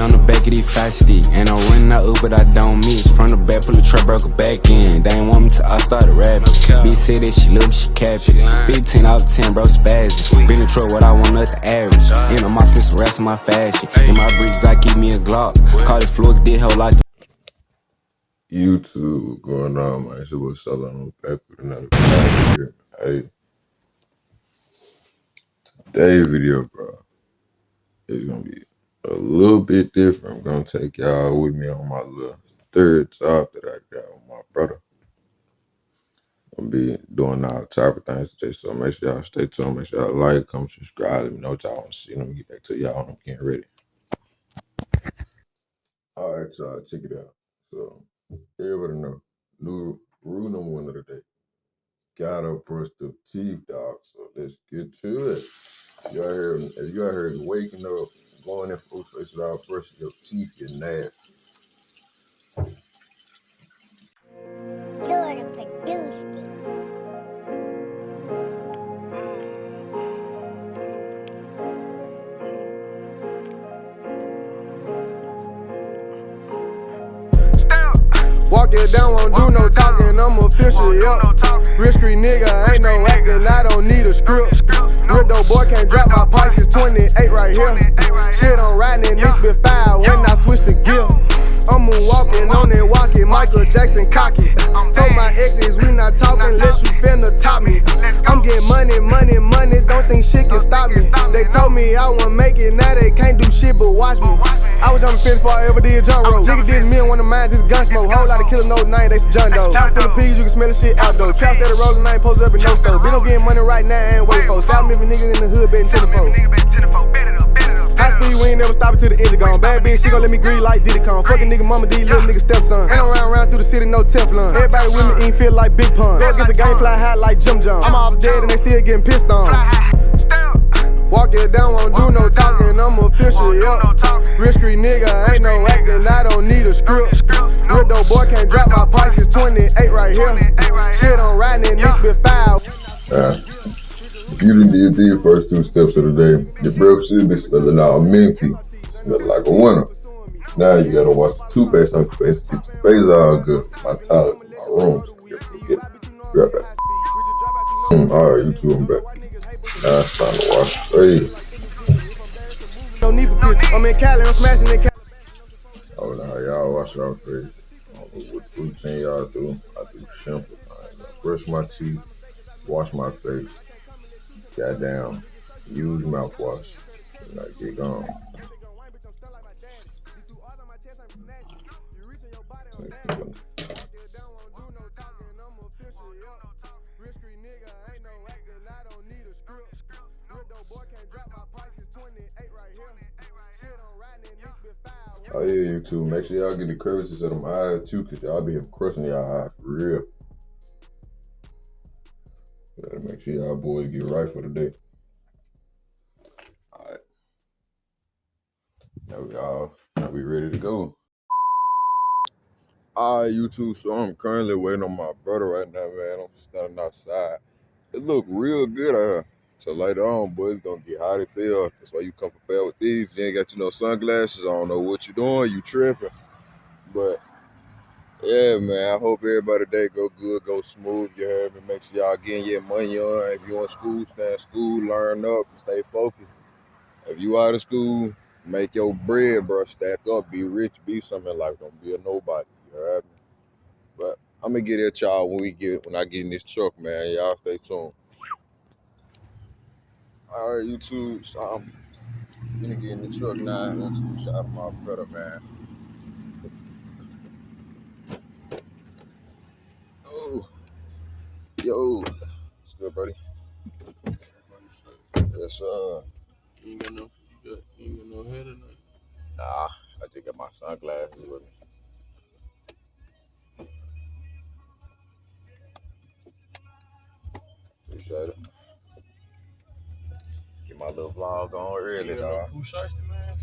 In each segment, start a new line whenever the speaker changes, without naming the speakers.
on the back of these 5 stick. And I'm running out up, but I don't miss. From the back, pull the trap, broke her back in. They ain't want me till I started rapping. Bitch said that she love me, she capping. 15 out of 10, bro, spazzing. Been in trouble, what I want, nothing average. In my spend some rest in my fashion. In my bricks, I keep me a Glock. Call it floor, did hell like
YouTube going on, man. It's about Southern on back with another video here. Hey, today's video, bro, is gonna be a little bit different. I'm gonna take y'all with me on my little third job that I got with my brother. I'm gonna be doing all type of things today, so make sure y'all stay tuned. Make sure y'all like, comment, subscribe. Let me know what y'all want to see. Let me get back to y'all when I'm getting ready. All right, y'all, check it out. So, everybody know, new rule number 1 of the day. Gotta brush the teeth, dog. So let's get to it. If you out here waking up, going in food place without brushing your teeth, you're nasty.
Jordan produced it.
Walk it down, won't do no talking, I'm official, yup. Real street nigga, ain't no acting, I don't need a script. Real dope boy can't drop my prices, 28 right here. Shit on riding, this been 5 when I switch the gear. I'm walking on it, walking, Michael Jackson cocky. Told my exes we not talking unless you finna top me. I'm getting money, money, money, don't think shit can stop me. They told me I wouldn't make it, now they can't do shit but watch me. I was jumping fence before I ever did jump rope. Nigga did me and one of mine, this gun smoke. Whole lot of killers, no name, they some John Doe. Philippines, you can smell the shit out though. Trap steady rolling, I ain't posted up in no store. Bitch, I'm getting money right now, I ain't waiting for. South Memphis niggas in the hood betting tenfold. High speed, we ain't never stopping till the edge gone. Bad bitch, she gon' let me greed like Diddy Kong. Fucking nigga mama, these little nigga stepson. Ain't around through the city, no Teflon. Everybody with me ain't feel like Big Pun. Go against the game, fly high like Jim John. I'm off dead and they still getting pissed on. Walk it down, won't do no talking, I'm official, yup. Real street nigga, ain't no acting, I don't need a script. Real dope boy can't drop my prices, 28 right here. Shit on riding, this been 5.
If you did the first 2 steps of the day, your breath should be smelling all minty, smelling like a winner. Now you gotta wash the toothpaste on your face, keep your face all good. My toilet, my room, so get it. Be right back. Alright, YouTube, I'm back. Now it's time to wash your face.
No need for pictures. I'm in Cali, I'm smashing in Cali.
I don't know how y'all wash your face. I don't know what routine y'all do. I do simple. I brush my teeth, wash my face, goddamn, use mouthwash, and I get gone. Oh yeah, YouTube, make sure y'all get the crevices of them eyes too, cause y'all be crushing y'all eyes for real. Gotta make sure y'all boys get right for the day. Alright. Now we ready to go. Alright, YouTube, so I'm currently waiting on my brother right now, man. I'm standing outside. It look real good out here. So later on, boy, it's gonna get hot as hell. That's why you come prepared with these. You ain't got sunglasses. I don't know what you doing. You tripping. But yeah, man, I hope everybody day go good, go smooth. You heard me? Make sure y'all getting your money on. If you in school, stay in school, learn up, stay focused. If you out of school, make your bread, bro. Stack up, be rich, be something in life. Don't be a nobody. You heard me? But I'm gonna get at y'all when I get in this truck, man. Y'all stay tuned. All right, YouTube. So I'm gonna get in the truck now. Let's do shout out to my brother, man. Oh, yo, what's good, buddy? Yes, sir.
You ain't got no head or nothing?
Nah, I just got my sunglasses with me. Appreciate it. Get my little vlog on early, dog.
Who shot the man?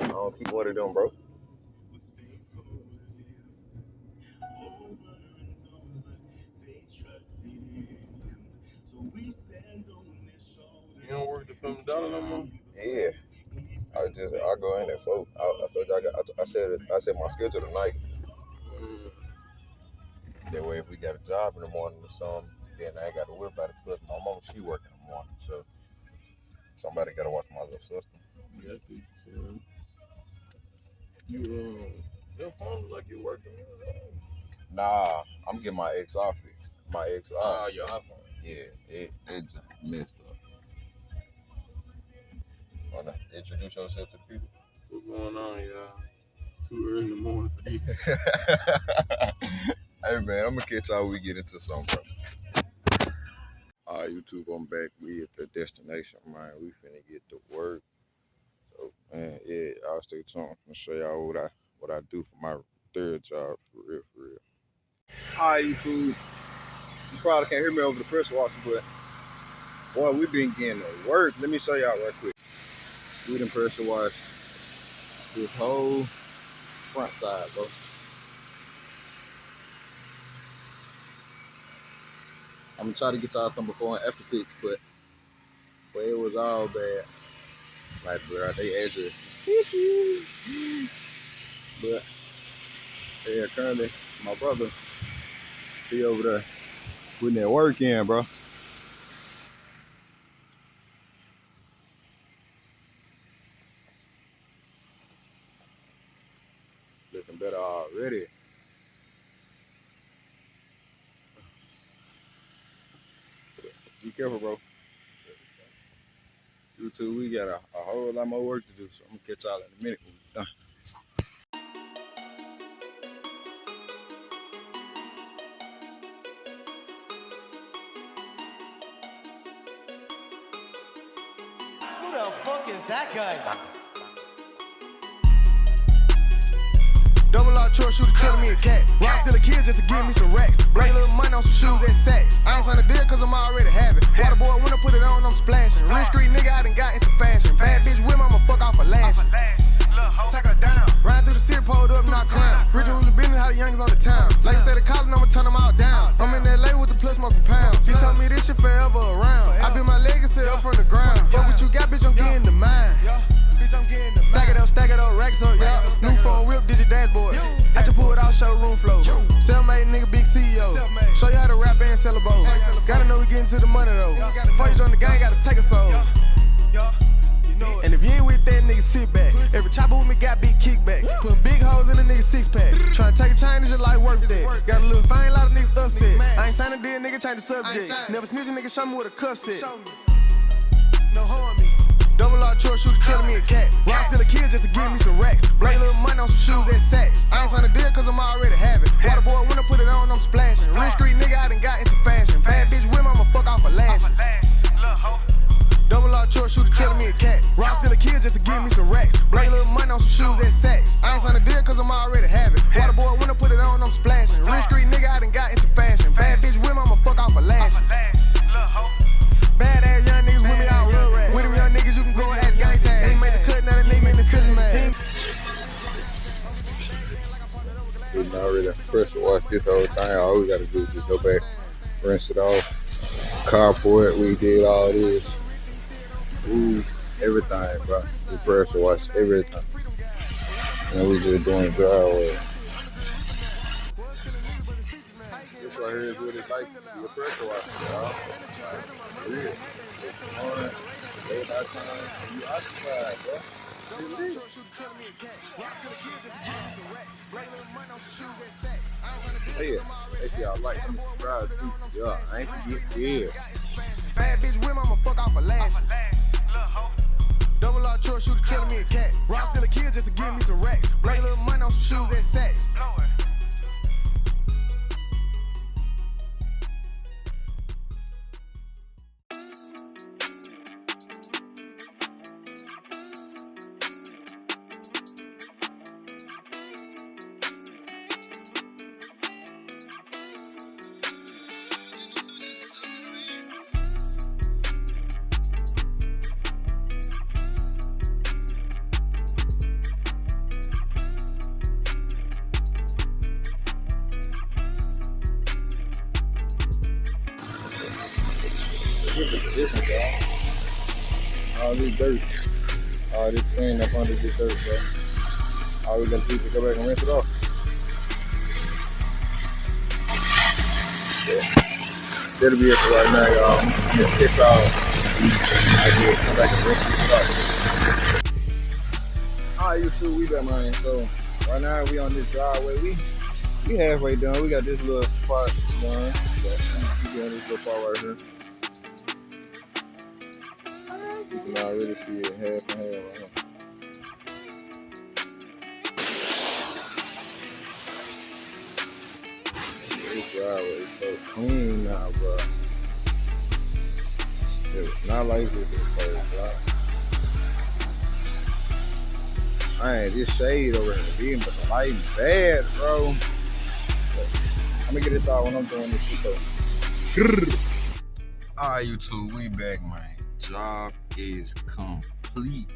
I don't keep one of them, bro.
You don't work the $50 no more?
Yeah. I I go in at 4. I told you I said my schedule tonight. That way, if we got a job in the morning or something, then I ain't got to worry about it because my mom, she working in the morning, so somebody got to watch my little sister.
Yes, your phone look like you're working.
Nah, I'm getting my XR fixed. My XR.
Your iPhone.
Yeah, it's messed up. Wanna introduce yourself to people?
What's going on, y'all? Too early in the morning for this.
Hey man, I'm gonna catch y'all when we get into something, bro. Alright, YouTube, I'm back. We at the destination, man. We finna get to work. So, man, yeah, y'all stay tuned. I'm gonna show y'all what I do for my third job, for real. Alright, YouTube. You probably can't hear me over the pressure washer, but boy, we been getting to work. Let me show y'all right quick. We done pressure wash this whole front side, bro. I'm gonna try to get y'all some before and after pics, but it was all bad. Like, bro, they address. But yeah, currently my brother, he over there putting that work in, bro. Looking better already. Be careful, bro. YouTube, we got a whole lot more work to do, so I'm gonna catch y'all in a minute when we're done.
Who the fuck is that guy?
Double R truck shooter telling me a cat. Rock still a kid just to give me some racks. Bring a little money on some shoes and sacks. I ain't signed a deal cause I'm already having. Water boy, when I put it on, I'm splashing. Rich street nigga, I done got into fashion. Bad bitch with me, I'ma fuck off a lashing. Take her down. Ride through the city, pulled up, not clown. Rich who the business, how the youngins on the town. Like I said, the college, I'ma turn them all down. I'm in LA with the plus smoking pounds. He told me this shit forever around. I built my legacy up from the ground. Fuck what you got, bitch, I'm getting the mine. Bitch, I'm getting the mine. Stack it up, racks up, y'all. New phone whip, digit dashboard. I just pulled out showroom flow. Self-made nigga, big CEO. Show you how to rap and sell a bowl. Gotta know we getting to the money though. Before you join the gang, gotta take a soul. And if you ain't with that nigga, sit back. Every chopper with me got big kickback. Putting big holes in the nigga six pack. Tryna take a chain is just like worth that. Got a little fine, a lot of niggas upset. I ain't signed a deal, nigga, change the subject. Never snitch a nigga, show me what a cuff set. No hoe on me. Double R truck shooter telling me a cat. Rock still a kid just to give me some racks. Bring a little money on some shoes and sacks. I ain't signed a deal cause I'm already having. Water boy, when I put it on, I'm splashing. Rich street nigga, I done got into fashion. Bad bitch with me, I'ma fuck off a lashes. Double R truck shooter telling me a cat. Rock still a kid just to give me some racks. Bring a little money on some shoes and sacks. I ain't signed a deal cause I'm already having. Water boy, when I put it on, I'm splashing. Rich street nigga, I done got into fashion. Bad bitch with me, I'ma fuck off a lashes. Bad ass young niggas with me, all real rats. With them young niggas, you can go and ask gang tags. Ain't made the cut, now the nigga in the feeling mad.
We done already pressure wash this whole thing. All we gotta do is just go back, rinse it off, carport. We did all this. Ooh, everything, bro. We pressure wash everything. And we just doing driveway. This right here is what it's like to be a pressure washer, y'all. Real. Morning, late night time, you occupied, bro. Yeah, if y'all like them, subscribe too. Yeah, I ain't forget. Yeah.
Bad bitch with me, I'ma fuck off a lashes. Double R truck shooter telling me a cat. Rock still a kid just to give me some racks. Bring a little money on some shoes and sacks.
All this dirt. All this sand up under this dirt, bro. All we gotta do is go back and rinse it off. Yeah. That'll be it for right now, y'all. It's all. I did come back and rinse this off. Alright, YouTube, we back, man. So right now we on this driveway. We halfway done. We got this little part done. So we doing this little part right here. You can already see it half and half right here. This driveway is so clean now, bro. It was not like this at first, bro. Man, this shade over here, but the light is bad, bro. I'm gonna get this out when I'm doing this shit, though. Alright, YouTube, we back, man. Job is complete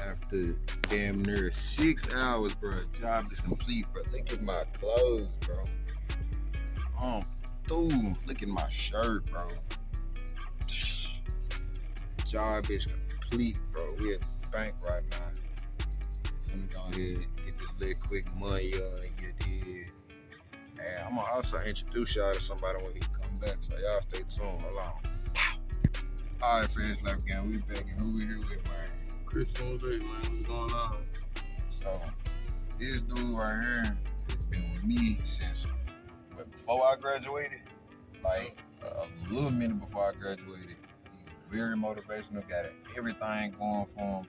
after damn near 6 hours, bro. Job is complete, bro. Look at my clothes, bro. Look at my shirt, bro. Job is complete, bro. We at the bank right now. I'm gonna go ahead and get this little quick money on you, did. And I'm gonna also introduce y'all to somebody when he come back, so y'all stay tuned. Hold on. Alright, Fast Life Gang, we back, and who we here with, man?
Christian Lee, man. What's going on?
So, this dude right here has been with me since before I graduated, like a little minute before I graduated. He's very motivational, got everything going for him.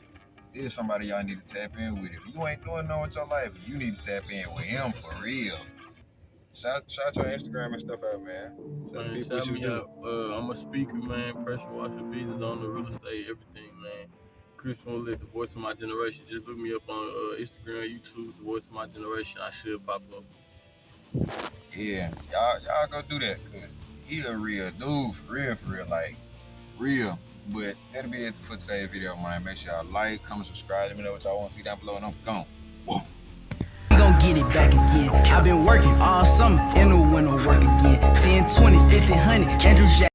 This is somebody y'all need to tap in with. If you ain't doing nothing with your life, you need to tap in with him for real. Shout your Instagram and stuff out, man. Tell
Man,
people what
shout
you
me
do.
out. I'm a speaker, man. Pressure washer business on the real estate, everything, man. Christian Lee, the voice of my generation. Just look me up on Instagram, YouTube, the voice of my generation. I should pop up.
Yeah, y'all go do that, cause he a real dude, for real, like real. But that'll be it for today's video, man. Make sure y'all like, comment, subscribe. Let me know what y'all want to see down below, and I'm gone. Whoa.
We gon' get it back again. I've been working all summer in the winter work again. 10, 20, 50, 100, Andrew Jackson.